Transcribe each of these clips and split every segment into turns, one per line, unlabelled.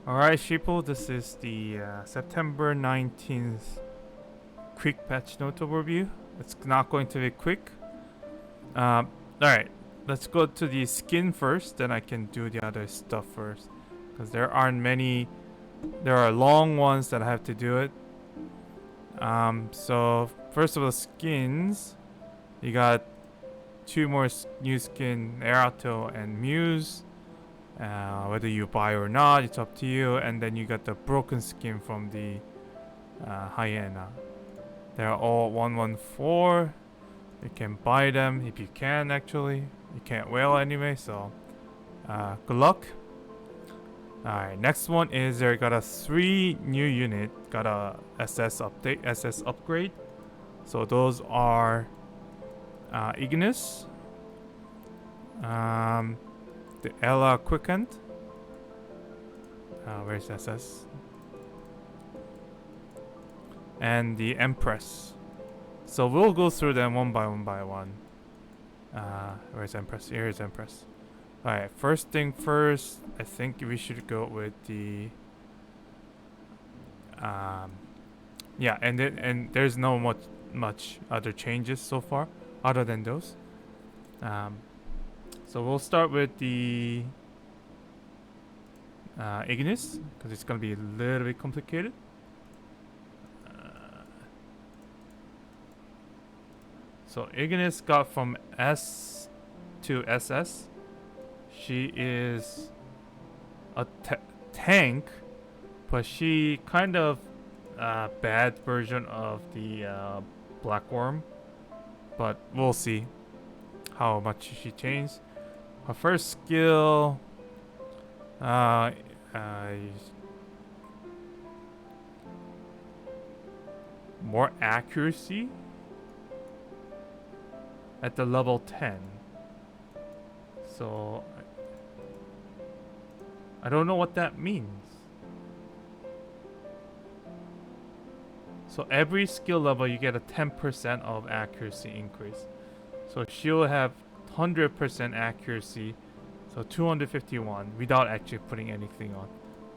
Alright, sheeple, this is the September 19th quick patch note overview. It's not going to be quick. Alright, let's go to the skin first, then I can do the other stuff first. Because there aren't many, there are long ones that I have to do it. So, first of all, skins. You got two more new skin, Erato and Muse. Whether you buy or not, it's up to you. And then you got the broken skin from the hyena. They're all 114. You can buy them if you can. Actually, you can't whale anyway. So, good luck. Alright, next one is there got a 3 new unit, got a SS update, SS upgrade. So those are Igneous, the Ella Quickened. Where's SS? And the Empress. So we'll go through them one by one. Where's Empress? Here's Empress. Alright, first thing first, I think we should go with the yeah, and there's no much other changes so far other than those. So we'll start with the Igneous, because it's gonna be a little bit complicated. So Igneous got from S to SS. She is a tank, but she kind of bad version of the Black Worm. But we'll see how much she changed. Her first skill, more accuracy at the level 10. So I don't know what that means. So every skill level you get a 10% of accuracy increase. So she'll have 100% accuracy, so 251 without actually putting anything on.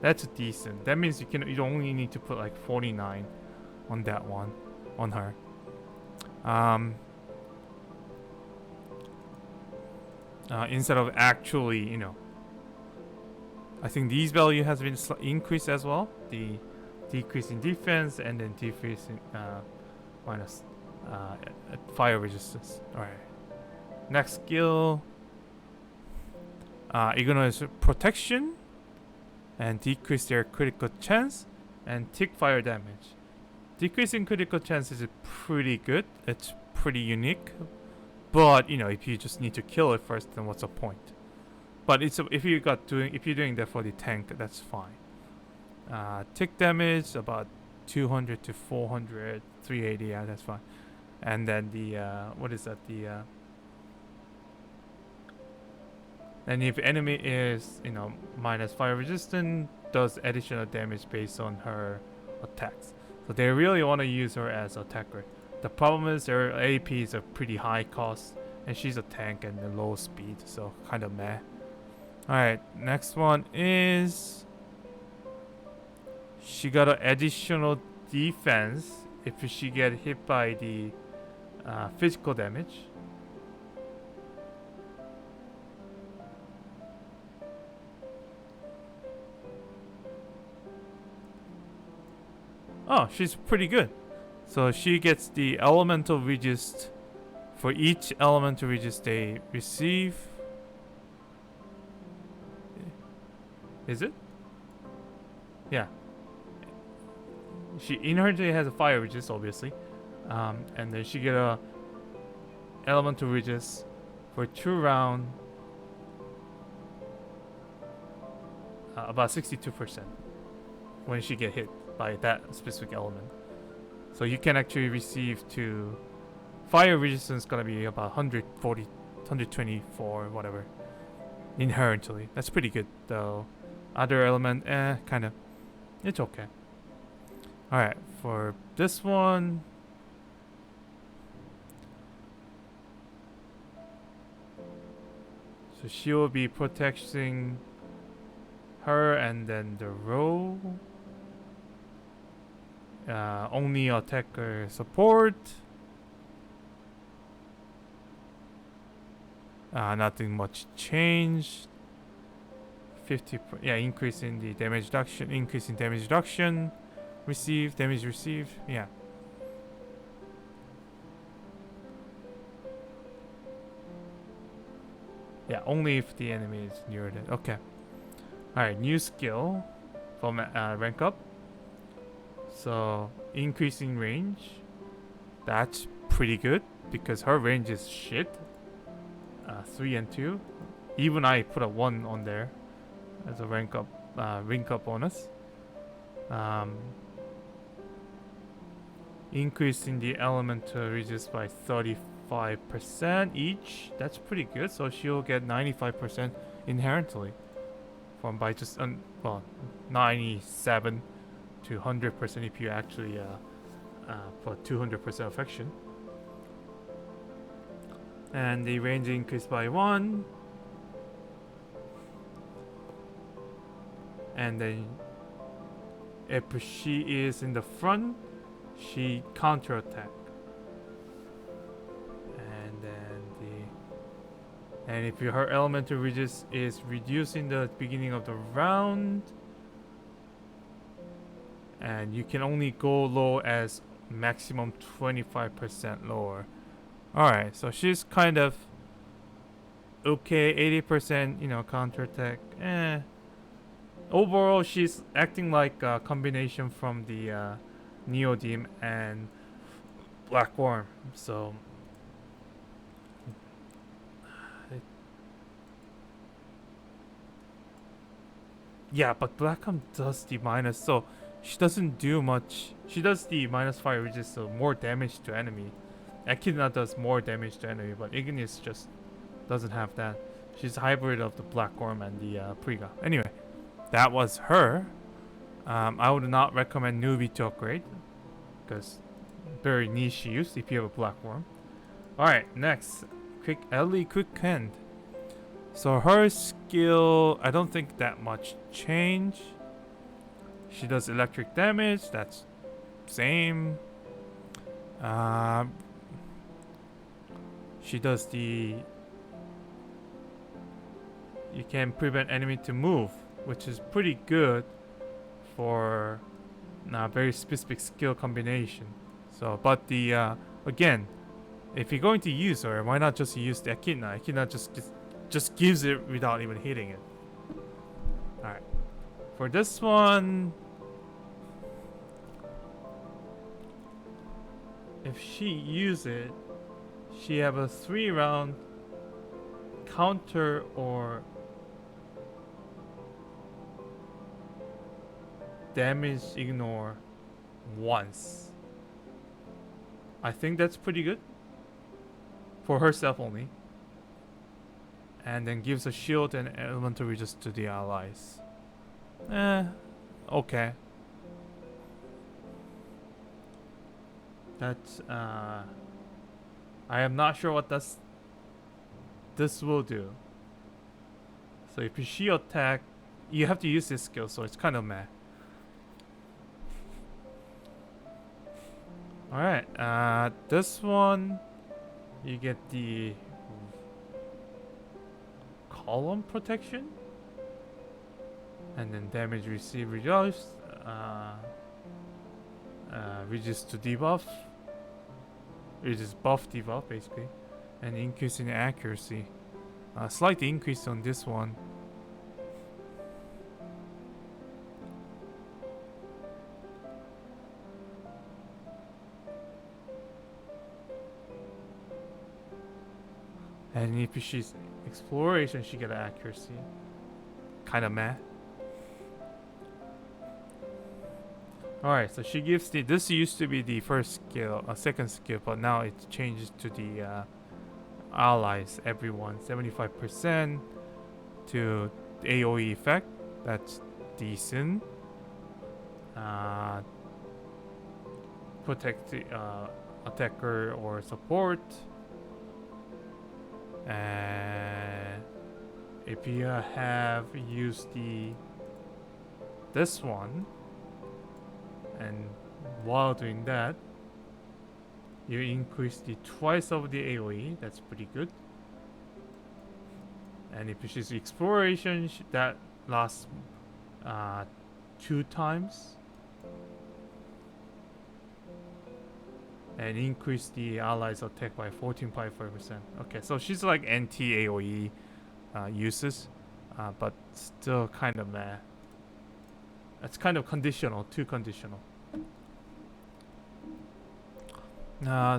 That's decent. That means you only need to put like 49 on that one, on her. Instead of actually, I think these value has been increased as well. The decrease in defense and then decrease in minus fire resistance. Alright. Next skill. Igneous protection and decrease their critical chance and tick fire damage. Decreasing critical chance is pretty good. It's pretty unique. But if you just need to kill it first, then what's the point? But if you're doing that for the tank, that's fine. Tick damage about 200 to 400, 380. Yeah, that's fine. And then the what is that? And if enemy is minus fire resistant, does additional damage based on her attacks. So they really want to use her as attacker. The problem is her APs are pretty high cost, and she's a tank and a low speed, so kind of meh. Alright, next one is she got an additional defense if she get hit by the physical damage. Oh, she's pretty good. So she gets the elemental resist for each elemental resist they receive. Is it? Yeah. She inherently has a fire resist, obviously, and then she get a elemental resist for 2 round, about 62% when she get hit by that specific element. So you can actually receive to fire resistance gonna be about 140, 124, whatever. Inherently, that's pretty good though. Other element, kind of. It's okay. All right, for this one, so she will be protecting her, and then the row. Only attacker support. Nothing much changed. 50, yeah, increase in the damage reduction, increase in damage reduction, receive, damage received, yeah. Yeah, only if the enemy is near it. Okay. Alright, new skill from rank up. So, increasing range. That's pretty good because her range is shit. 3 and 2. Even I put a 1 on there as a rank up bonus. Increasing the elemental reduce by 35% each. That's pretty good. So she'll get 95% inherently from by just 97 to 100% if you actually put 200% affection. And the range increased by 1. And then if she is in the front, she counterattack. And then and if her elemental reduce is reduced in the beginning of the round, and you can only go low as maximum 25% lower. Alright, so she's kind of okay, 80%, counterattack. Overall, she's acting like a combination from the Neodyme and Black Worm. So yeah, but Black Worm does the minus, so she doesn't do much. She does the -5, which is so more damage to enemy. Echidna does more damage to enemy, but Igneous just doesn't have that. She's a hybrid of the Black Worm and the Priga. Anyway, that was her. I would not recommend newbie to upgrade because very niche use if you have a Black Worm. Alright, next. Ellie Quick Hand. So her skill, I don't think that much change. She does electric damage, that's same. She does the... You can prevent enemy to move, which is pretty good for a very specific skill combination. So, but the again, if you're going to use her, why not just use the Echidna? Echidna just gives it without even hitting it. Alright. For this one, if she use it, she have a 3-round counter or damage ignore once. I think that's pretty good for herself only. And then gives a shield and elemental resist to the allies. Okay. That's I am not sure what this will do. So if she attack, you have to use this skill, so it's kind of meh. Alright, this one, you get the column protection, and then damage received reduced, reduced to debuff, reduce buff debuff basically, and increase in accuracy. Slight increase on this one. And if she's exploration, she get accuracy. Kind of meh. Alright, so she gives the... This used to be the first skill, second skill, but now it changes to the allies, everyone. 75% to AoE effect. That's decent. Protect the attacker or support. And if you have used the this one, and while doing that, you increase the twice of the AoE. That's pretty good. And if she's exploration, that lasts 2 times. And increase the allies attack by 14.5%. Okay, so she's like anti AoE uses, but still kind of meh. It's kind of conditional, too conditional.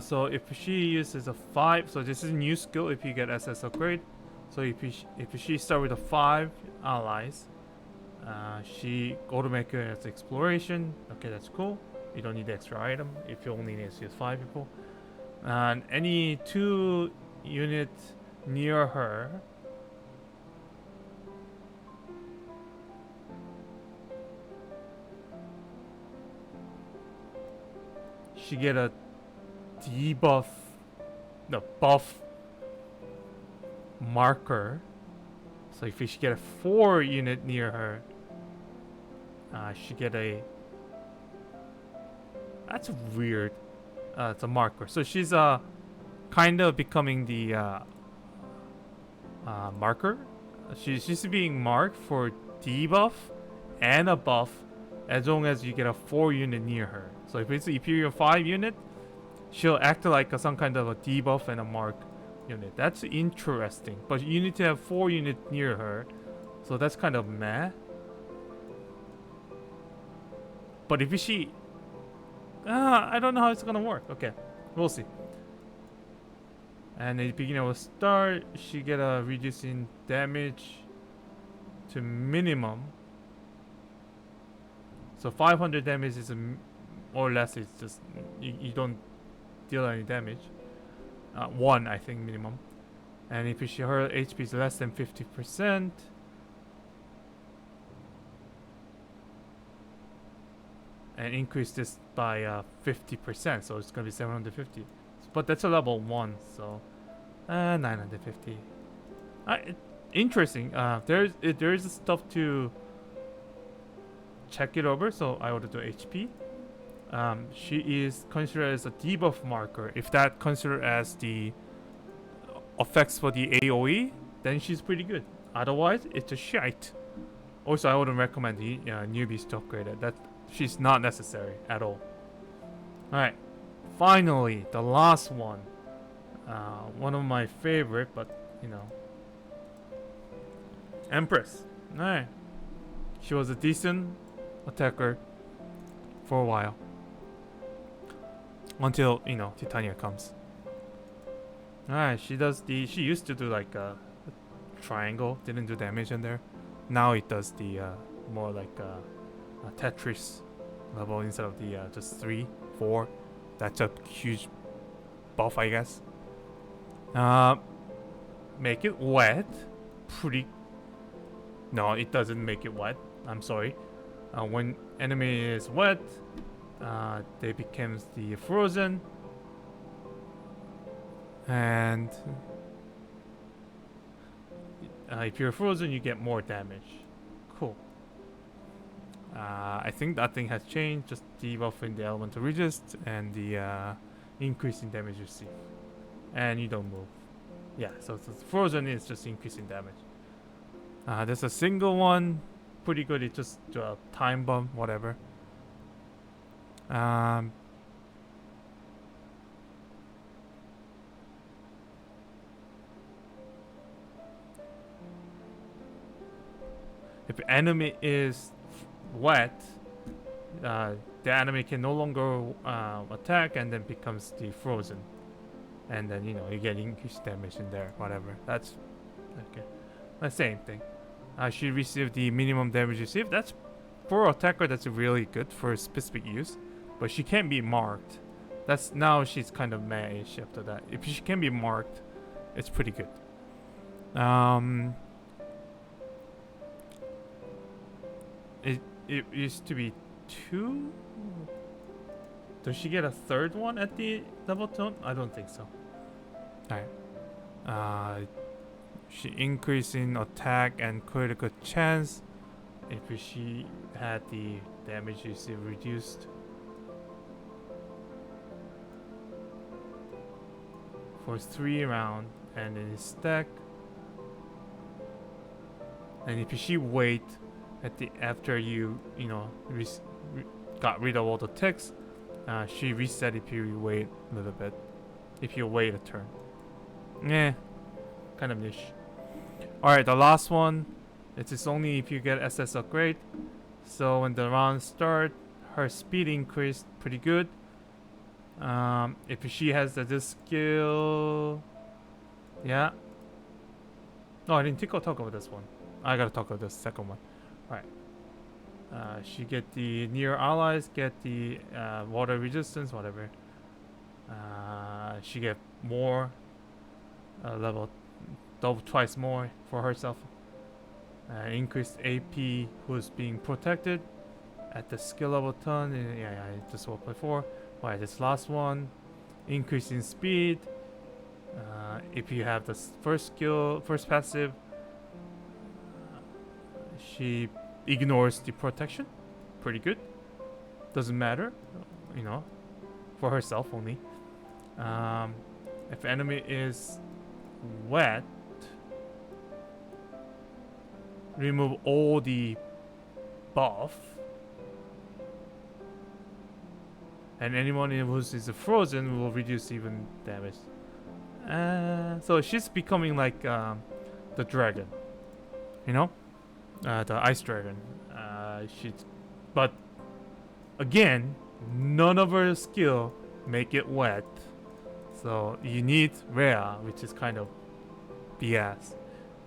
So if she uses a 5, so this is a new skill if you get SS upgrade. So if she start with a 5 allies, she automatically has exploration. Okay, that's cool. You don't need the extra item if you only need to use 5 people. And any 2 units near her she get a debuff, no buff marker. So if she get a 4 unit near her, she get a. That's weird. It's a marker. So she's kind of becoming the marker. She's being marked for debuff and a buff, as long as you get a 4 unit near her. So if it's Imperial 5 unit, she'll act like some kind of a debuff and a mark unit. That's interesting. But you need to have 4 units near her, so that's kind of meh. But if she, I don't know how it's gonna work. Okay, we'll see. And at the beginning of the start, she get a reducing damage to minimum. So 500 damage is or less. It's just you don't deal any damage. 1, I think, minimum. And if her HP is less than 50%, and increase this by 50%, so it's gonna be 750. But that's a level 1, so 950. Interesting. There is stuff to check it over, so I ordered the HP. She is considered as a debuff marker. If that considered as the effects for the AoE, then she's pretty good. Otherwise, it's a shite. Also, I wouldn't recommend the newbies to upgrade it. That she's not necessary at all. Alright, finally, the last one. One of my favorite, but you know, Empress. Alright, she was a decent attacker for a while, until you know Titania comes. Alright, she used to do like a triangle, didn't do damage in there. Now it does the more like a Tetris level instead of the just 3, 4. That's a huge buff, I guess. Make it wet. No, it doesn't make it wet. I'm sorry. When enemy is wet, they becomes the frozen, and if you're frozen, you get more damage. Cool. I think that thing has changed, just debuffing the elemental resist and the increase in damage received. And you don't move. Yeah, so frozen is just increasing damage. There's a single one, pretty good. It's just a time bomb, whatever. If enemy is wet, the enemy can no longer attack, and then becomes the frozen, and then you know you get increased damage in there, whatever. That's okay. The same thing. She received the minimum damage received. That's for attacker. That's really good for specific use, but she can't be marked. That's now she's kind of meh-ish after that. If she can be marked, it's pretty good. It used to be 2. Does she get a 3rd one at the level 2? I don't think so. Alright. She increasing attack and critical chance if she had the damage you see reduced for 3 rounds, and then it's stack. And if she wait at the after you got rid of all the text, she reset if you wait a little bit. If you wait a turn. Yeah, kind of niche. Alright, the last one. It is only if you get SS upgrade. So when the round start, her speed increased pretty good. If she has this skill, yeah. No, I didn't talk about this one. I gotta talk about the second one. Alright. She get the near allies, get the water resistance, whatever. She get more level, twice more for herself. Increased AP who's being protected at the skill level 10. Yeah, I just what before. Alright, this last one, increase in speed. If you have the first passive, she ignores the protection. Pretty good. Doesn't matter, for herself only. If enemy is wet, remove all the buff. And anyone who is frozen will reduce even damage. So she's becoming like the dragon, the ice dragon. But again, none of her skill make it wet. So you need Rhea, which is kind of BS.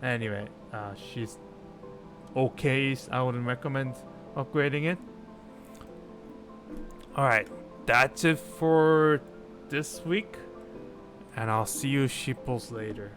Anyway, she's okay. I wouldn't recommend upgrading it. Alright, that's it for this week. And I'll see you sheeples later.